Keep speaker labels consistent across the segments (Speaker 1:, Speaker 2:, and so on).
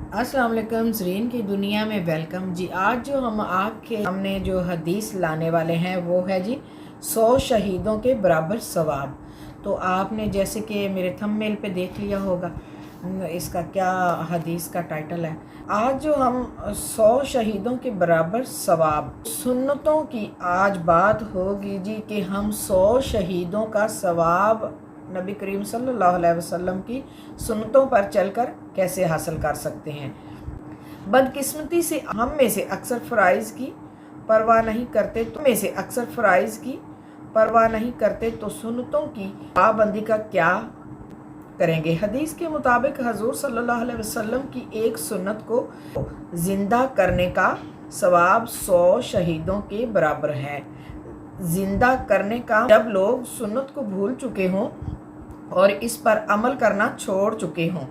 Speaker 1: अस्सलाम वालेकुम। ज़रीन की दुनिया में वेलकम जी। आज जो हम आपके सामने जो हदीस लाने वाले हैं वो है जी 100 शहीदों के बराबर सवाब। तो आपने जैसे कि मेरे थंबनेल पे देख लिया होगा इसका क्या हदीस का टाइटल है। आज जो हम 100 शहीदों के बराबर सवाब सुन्नतों की आज बात होगी जी कि हम 100 शहीदों का सवाब नबी करीम सल्लल्लाहु अलैहि वसल्लम की सुन्नतों पर चलकर कैसे हासिल कर सकते हैं। बदकिस्मती से हम में से अक्सर फ़राइज़ की परवाह नहीं करते तो सुन्नतों की पाबंदी का क्या करेंगे। हदीस के मुताबिक हजूर सल्लल्लाहु अलैहि वसल्लम की एक सुन्नत को ज़िंदा करने का सवाब 100 शहीदों के बराबर है। ज़िंदा करने का जब लोग सुन्नत को भूल चुके हों और इस पर अमल करना छोड़ चुके हों,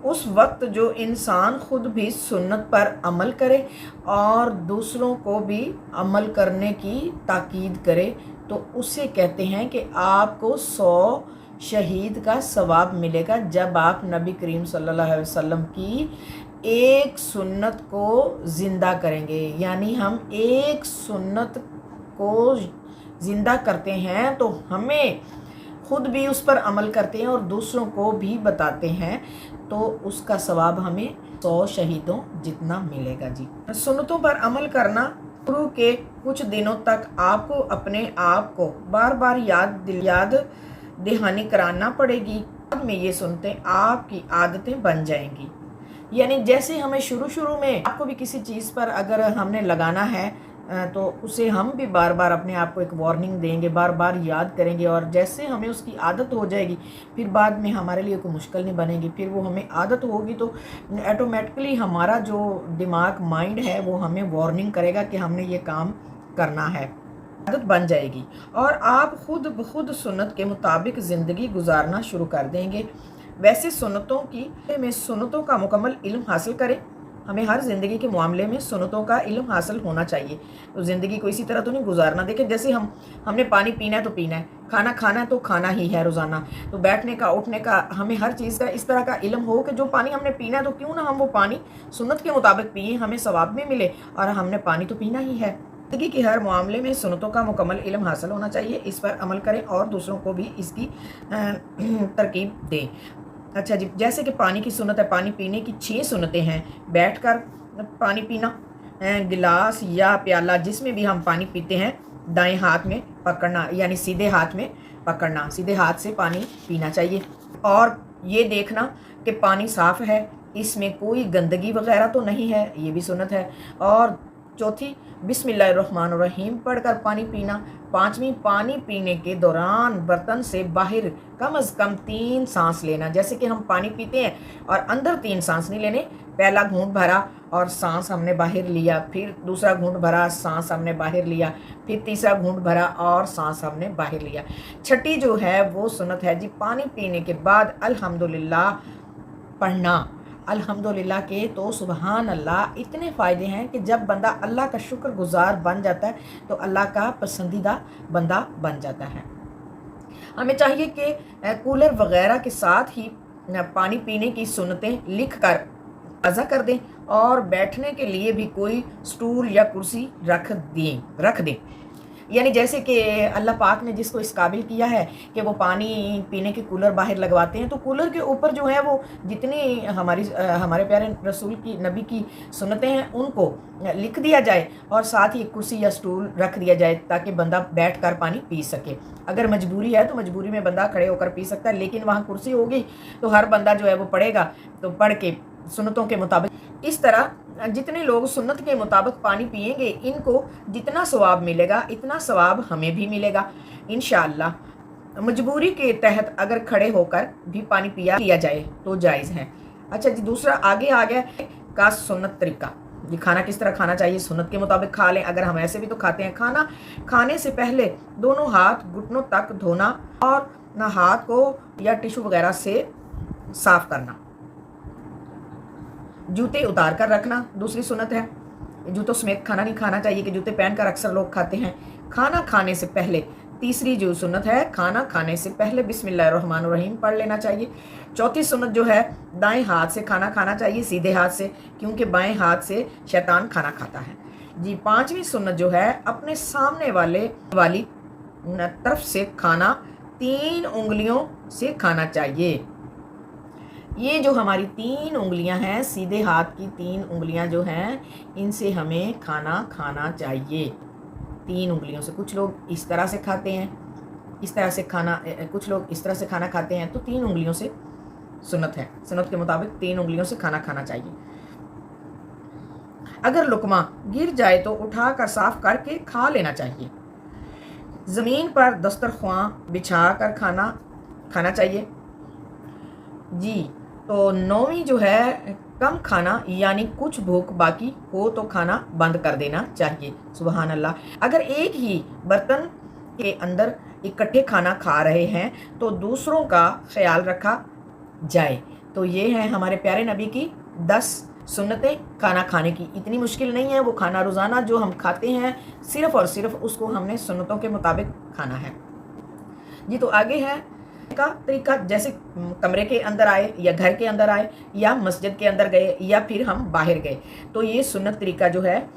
Speaker 1: उस वक्त जो इंसान खुद भी सुन्नत पर अमल करे और दूसरों को भी अमल करने की ताकीद करे तो उसे कहते हैं कि आपको 100 शहीद का सवाब मिलेगा जब आप नबी करीम सल्लल्लाहु अलैहि वसल्लम की एक सुन्नत को ज़िंदा करेंगे। यानी हम एक सुन्नत को ज़िंदा करते हैं तो हमें खुद भी उस पर अमल करते हैं और दूसरों को भी बताते हैं तो उसका सवाब हमें 100 शहीदों जितना मिलेगा जी। सुन्नतों पर अमल करना शुरू के कुछ दिनों तक आपको अपने आप को बार बार याद दहानी कराना पड़ेगी। बाद में ये सुनते आपकी आदतें बन जाएंगी। यानी जैसे हमें शुरू में आपको भी किसी चीज़ पर अगर हमने लगाना है तो उसे हम भी बार बार अपने आप को एक वार्निंग देंगे, बार बार याद करेंगे और जैसे हमें उसकी आदत हो जाएगी फिर बाद में हमारे लिए कोई मुश्किल नहीं बनेगी। फिर वो हमें आदत होगी तो ऑटोमेटिकली हमारा जो दिमाग माइंड है वो हमें वार्निंग करेगा कि हमने ये काम करना है, आदत बन जाएगी और आप खुद ब खुद सुन्नत के मुताबिक ज़िंदगी गुजारना शुरू कर देंगे। वैसे सुन्नतों का मुकम्मल इल्म हासिल करें। हमें हर ज़िंदगी के मामले में सुन्नतों का इल्म हासिल होना चाहिए। तो ज़िंदगी को इसी तरह तो नहीं गुजारना। देखें जैसे हमने पानी पीना है तो पीना है, खाना खाना है तो खाना ही है रोज़ाना, तो बैठने का उठने का हमें हर चीज़ का इस तरह का इल्म हो कि जो पानी हमने पीना है तो क्यों ना हम वो पानी सुन्नत के मुताबिक पिए, हमें सवाब भी मिले और हमने पानी तो पीना ही है। ज़िंदगी के हर मामले में सुन्नतों का मुकम्मल इल्म हासिल होना चाहिए। इस पर अमल करें और दूसरों को भी इसकी तरकीब दें। अच्छा जी, जैसे कि पानी की सुन्नत है, पानी पीने की 6 सुन्नतें हैं। बैठकर पानी पीना, गिलास या प्याला जिसमें भी हम पानी पीते हैं दाएं हाथ में पकड़ना, यानी सीधे हाथ में पकड़ना, सीधे हाथ से पानी पीना चाहिए और ये देखना कि पानी साफ़ है, इसमें कोई गंदगी वगैरह तो नहीं है, ये भी सुन्नत है। और चौथी, बिस्मिल्लाहिर्रहमानिर्रहीम पढ़कर पानी पीना। पाँचवीं, पानी पीने के दौरान बर्तन से बाहर कम से कम 3 सांस लेना। जैसे कि हम पानी पीते हैं और अंदर 3 सांस नहीं लेने, पहला घूंट भरा और सांस हमने बाहर लिया, फिर दूसरा घूंट भरा, सांस हमने बाहर लिया, फिर तीसरा घूंट भरा और सांस हमने बाहर लिया। छठी जो है वो सुन्नत है जी, पानी पीने के बाद अल्हम्दुलिल्लाह पढ़ना। अल्हम्दुलिल्लाह के तो सुबहान अल्लाह इतने फ़ायदे हैं कि जब बंदा अल्लाह का शुक्रगुजार बन जाता है तो अल्लाह का पसंदीदा बंदा बन जाता है। हमें चाहिए कि कूलर वगैरह के साथ ही पानी पीने की सुन्नतें लिख कर ताज़ा कर दें और बैठने के लिए भी कोई स्टूल या कुर्सी रख दें। यानी जैसे कि अल्लाह पाक ने जिसको इस काबिल किया है कि वो पानी पीने के कूलर बाहर लगवाते हैं तो कूलर के ऊपर जो है वो जितनी हमारे प्यारे रसूल की नबी की सुन्नतें हैं उनको लिख दिया जाए और साथ ही कुर्सी या स्टूल रख दिया जाए ताकि बंदा बैठकर पानी पी सके। अगर मजबूरी है तो मजबूरी में बंदा खड़े होकर पी सकता है, लेकिन वहाँ कुर्सी होगी तो हर बंदा जो है वो पढ़ेगा तो पढ़ के सुन्नतों के मुताबिक। इस तरह जितने लोग सुन्नत के मुताबिक पानी पिएंगे इनको जितना सवाब मिलेगा इतना सवाब हमें भी मिलेगा इंशाअल्लाह। मजबूरी के तहत अगर खड़े होकर भी पानी लिया जाए तो जायज़ है। अच्छा जी, दूसरा आगे आ गया का सुन्नत तरीका। ये खाना किस तरह खाना चाहिए, सुन्नत के मुताबिक खा लें। अगर हम ऐसे भी तो खाते हैं, खाना खाने से पहले दोनों हाथ घुटनों तक धोना और ना हाथ को या टिश्यू वगैरह से साफ़ करना। जूते उतार कर रखना दूसरी सुन्नत है। जूतों समेत खाना नहीं खाना चाहिए कि जूते पहनकर अक्सर लोग खाते हैं। खाना खाने से पहले तीसरी जो सुन्नत है, खाना खाने से पहले बिस्मिल्लाहिर्रहमानिर्रहीम पढ़ लेना चाहिए। चौथी सुन्नत जो है, दाएं हाथ से खाना खाना चाहिए, सीधे हाथ से, क्योंकि बाएं हाथ से शैतान खाना खाता है जी। पांचवी सुन्नत जो है, अपने सामने वाली तरफ से खाना 3 उंगलियों से खाना चाहिए। ये जो हमारी 3 उंगलियां हैं, सीधे हाथ की 3 उंगलियां जो हैं, इनसे हमें खाना खाना चाहिए 3 उंगलियों से। कुछ लोग इस तरह से खाते हैं, इस तरह से खाना, कुछ लोग इस तरह से खाना खाते हैं, तो 3 उंगलियों से सुन्नत है। सुन्नत के मुताबिक 3 उंगलियों से खाना खाना चाहिए। अगर लुकमा गिर जाए तो उठाकर साफ करके खा लेना चाहिए। ज़मीन पर दस्तरख्वां बिछा कर खाना चाहिए जी। तो 9वीं जो है, कम खाना, यानी कुछ भूख बाकी हो तो खाना बंद कर देना चाहिए। सुबहान अल्लाह। अगर एक ही बर्तन के अंदर इकट्ठे खाना खा रहे हैं तो दूसरों का ख्याल रखा जाए। तो ये है हमारे प्यारे नबी की 10 सुन्नतें खाना खाने की। इतनी मुश्किल नहीं है। वो खाना रोज़ाना जो हम खाते हैं, सिर्फ़ और सिर्फ उसको हमने सुन्नतों के मुताबिक खाना है जी। तो आगे है का तरीका, जैसे कमरे के अंदर आए या घर के अंदर आए या मस्जिद के अंदर गए या फिर हम बाहर गए, तो ये सुन्नत तरीका जो है,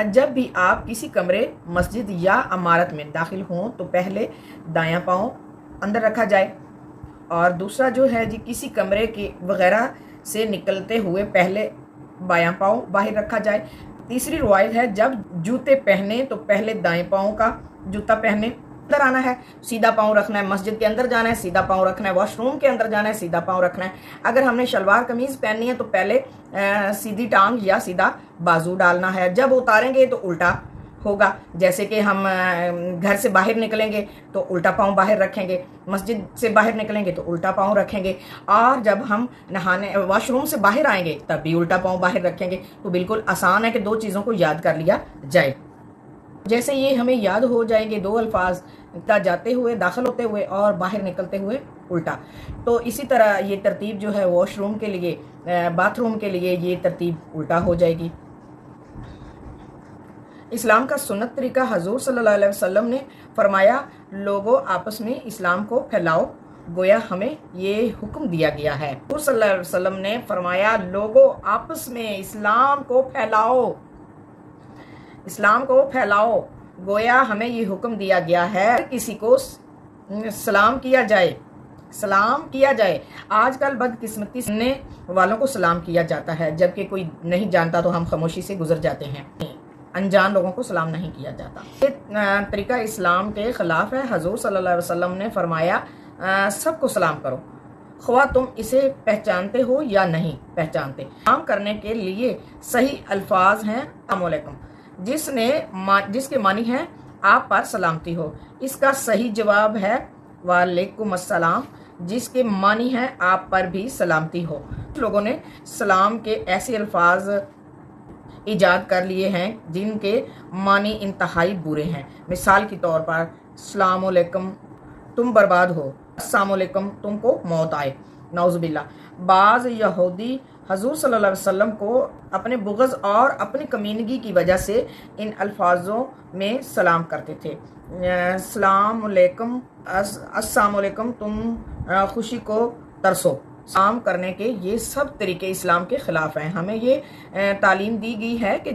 Speaker 1: जब भी आप किसी कमरे, मस्जिद या इमारत में दाखिल हों तो पहले दायां पाँव अंदर रखा जाए, और दूसरा जो है जी, किसी कमरे के वगैरह से निकलते हुए पहले बायां पाँव बाहर रखा जाए। तीसरी रवायत है, जब जूते पहने तो पहले दाएं पाँव का जूता पहने, अंदर आना है सीधा पाँव रखना है, मस्जिद के अंदर जाना है सीधा पाँव रखना है, वॉशरूम के अंदर जाना है सीधा पाँव रखना है। अगर हमने शलवार कमीज़ पहननी है तो पहले सीधी टांग या सीधा बाजू डालना है। जब उतारेंगे तो उल्टा होगा, जैसे कि हम घर से बाहर निकलेंगे तो उल्टा पाँव बाहर रखेंगे, मस्जिद से बाहर निकलेंगे तो उल्टा पाँव रखेंगे, और जब हम नहाने वॉशरूम से बाहर आएंगे तब भी उल्टा पाँव बाहर रखेंगे। तो बिल्कुल आसान है कि 2 चीज़ों को याद कर लिया जाए। जैसे ये हमें याद हो जाएंगे 2 अल्फाज का, जाते हुए, दाखिल होते हुए और बाहर निकलते हुए उल्टा। तो इसी तरह ये तरतीब जो है वॉशरूम के लिए, बाथरूम के लिए, ये तरतीब उल्टा हो जाएगी। इस्लाम का सुन्नत तरीका, हजूर सल्लल्लाहु अलैहि वसल्लम ने फरमाया, लोगों आपस में इस्लाम को फैलाओ, गोया हमें ये हुक्म दिया गया है। हजूर सल्लल्लाहु अलैहि वसल्लम ने फरमाया, लोगों आपस में इस्लाम को फैलाओ, इस्लाम को फैलाओ, गोया हमें ये हुक्म दिया गया है किसी को सलाम किया जाए, सलाम किया जाए। आजकल बदकिस्मती सुनने वालों को सलाम किया जाता है, जबकि कोई नहीं जानता तो हम खामोशी से गुजर जाते हैं। अनजान लोगों को सलाम नहीं किया जाता। ये तरीका इस्लाम के खिलाफ है। हजूर सल्लल्लाहु अलैहि वसल्लम ने फरमाया, सबको सलाम करो, ख्वाह तुम इसे पहचानते हो या नहीं पहचानते। सलाम करने के लिए सही अल्फाज हैं, अस्सलाम वालेकुम, जिसके मानी है आप पर सलामती हो। इसका सही जवाब है वालेकुम अस्सलाम, जिसके मानी है आप पर भी सलामती हो। लोगों ने सलाम के ऐसे अल्फाज ईजाद कर लिए हैं जिनके मानी इंतहाई बुरे हैं। मिसाल के तौर पर, अस्सलाम वालेकुम तुम बर्बाद हो, अस्सलाम वालेकुम तुमको मौत आए, नाउज़ुबिल्लाह। बाज़ यहूदी हजूर सल्लल्लाहु अलैहि वसल्लम को अपने बुग़्ज़ और अपनी कमीनगी की वजह से इन अल्फाजों में सलाम करते थे। अस्सलाम वालेकुम, अस्सलाम वालेकुम तुम खुशी को तरसो। सलाम करने के ये सब तरीके इस्लाम के ख़िलाफ़ हैं। हमें ये तालीम दी गई है कि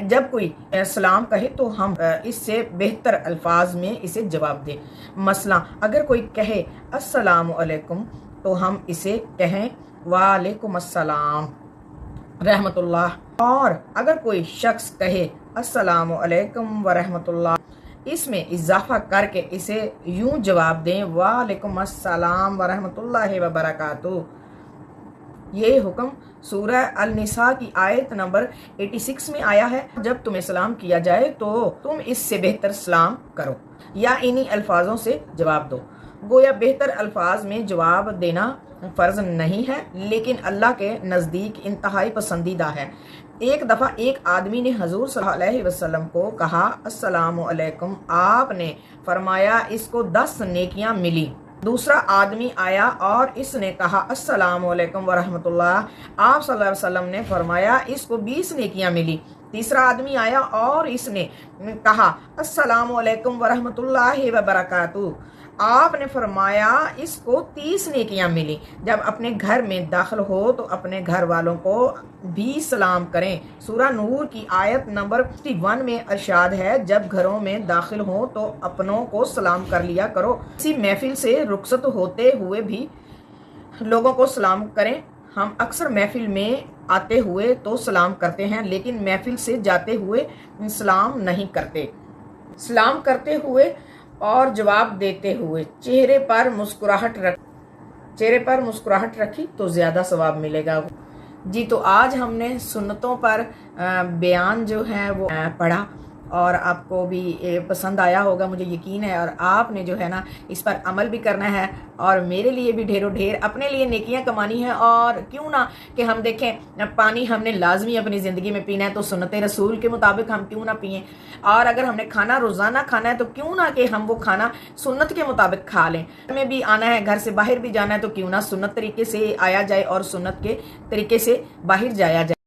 Speaker 1: जब कोई सलाम कहे तो हम इससे बेहतर अल्फाज में इसे जवाब दें। मसला, अगर कोई कहे अस्सलामु अलैकुम तो हम इसे कहें वालेकुम अस्सलाम रहमतुल्लाह, और अगर कोई शख्स कहे अस्सलामु अलैकुम व रहमतुल्लाह, इसमें इजाफा करके इसे यूं जवाब दें वालेकुम अस्सलाम व रहमतुल्लाहि व बरकातुहू। ये हुक्म सूरह अल-निसा की आयत नंबर 86 में आया है। जब तुम्हें सलाम किया जाए तो तुम इससे बेहतर सलाम करो या इन्हीं अल्फाजों से जवाब दो। गोया बेहतर अल्फाज में जवाब देना फ़र्ज नहीं है, लेकिन अल्लाह के नज़दीक इंतहाई पसंदीदा है। एक दफ़ा एक आदमी ने हजूर सल्लल्लाहु अलैहि वसल्लम को कहा अस्सलामु अलैकुम। आपने फरमाया इसको 10 नेकियां मिली। دوسرا آدمی آیا اور اس نے کہا السلام علیکم ورحمۃ اللہ۔ آپ صلی اللہ علیہ وسلم نے فرمایا اس کو 20 نیکیاں ملی۔ تیسرا آدمی آیا اور اس نے کہا السلام علیکم ورحمۃ اللہ وبرکاتہ۔ آپ نے فرمایا اس کو 30 نیکیاں ملی۔ جب اپنے گھر میں داخل ہو تو اپنے گھر والوں کو بھی سلام کریں۔ سورہ نور کی آیت نمبر 51 میں ارشاد ہے جب گھروں میں داخل ہو تو اپنوں کو سلام کر لیا کرو۔ اسی محفل سے رخصت ہوتے ہوئے بھی لوگوں کو سلام کریں۔ ہم اکثر محفل میں آتے ہوئے تو سلام کرتے ہیں لیکن محفل سے جاتے ہوئے سلام نہیں کرتے۔ سلام کرتے ہوئے اور جواب دیتے ہوئے چہرے پر مسکراہٹ رکھی تو زیادہ ثواب ملے گا۔ جی تو آج ہم نے سنتوں پر بیان جو ہے وہ پڑھا اور آپ کو بھی پسند آیا ہوگا مجھے یقین ہے، اور آپ نے جو ہے نا اس پر عمل بھی کرنا ہے اور میرے لیے بھی ڈھیروں ڈھیر اپنے لیے نیکیاں کمانی ہے۔ اور کیوں نہ کہ ہم دیکھیں پانی ہم نے لازمی اپنی زندگی میں پینا ہے تو سنت رسول کے مطابق ہم کیوں نہ پئیں، اور اگر ہم نے کھانا روزانہ کھانا ہے تو کیوں نہ کہ ہم وہ کھانا سنت کے مطابق کھا لیں۔ گھر میں بھی آنا ہے، گھر سے باہر بھی جانا ہے تو کیوں نہ سنت طریقے سے آیا جائے اور سنت کے طریقے سے باہر جایا جائے۔